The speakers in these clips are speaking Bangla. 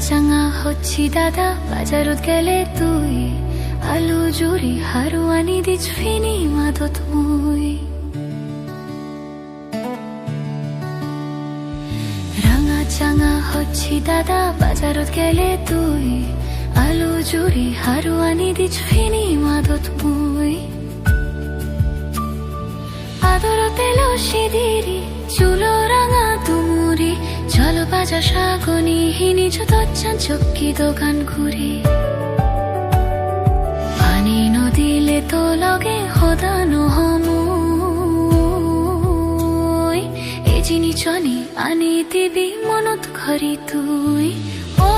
চাঙা হচ্ছি দাদা বাজারত গেলে তুই আলু জুৰি হাৰু আনি দিছ ফিনি মাদত মুই রাঙা চাঙা হচ্ছি দাদা বাজারত গেলে তুই আলু জুৰি হাৰু আনি দিছ ফিনি মাদত মুই আদরতে লসি দিরি চুলো রাঙা তুমুরি চলো বাজা শাগনি হিনি যতচ্ছান চক্কি দোকান ঘুরি পানি নদীলে তো লগে হদানো হমুই এ জিনি চনি আনি দিবি মনত ঘরি তুই ও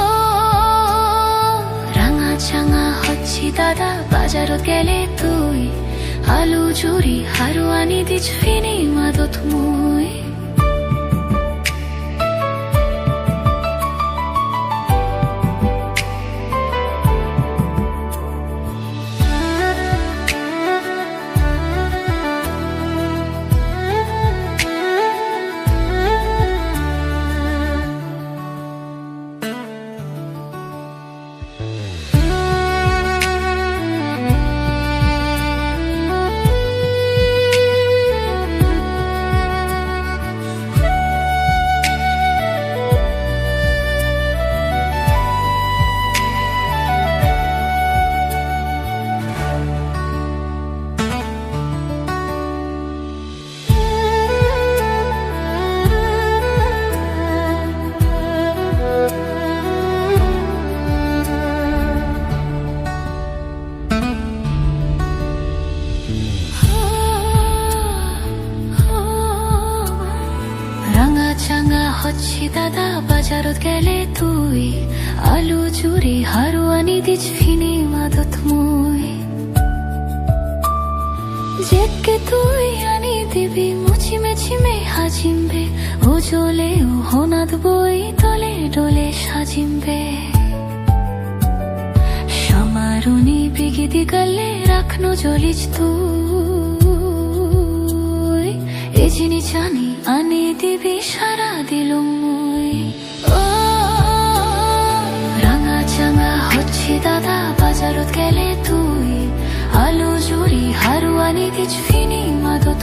রাঙা চাঙা হচ্ছি দাদা বাজারত গেলে তুই আলু জুৰি হাৰু আনি দিছ ফিনি মাদত মুই চাঙা হচ্ছি দাদা বাজারত গেলে তুই আলু জুৰি হাৰু আনি দিছ ফিনি মাদত মুই যেতকে তুই আনি দিবি মুচিমে চিমে হাজিমবে ও জলে ও হনাদ বই তলে ডলে সাজিমবে সমারুনি বিগিদি গলে রাখনো জ্বলিছ তুই এ জিনি জানি আনি দিবি সারা দিলুম মুই ও রাঙা চাঙা হচ্ছি দাদা বাজারত গেলে তুই আলু জুৰি হাৰু আনি দিছ ফিনি মাদত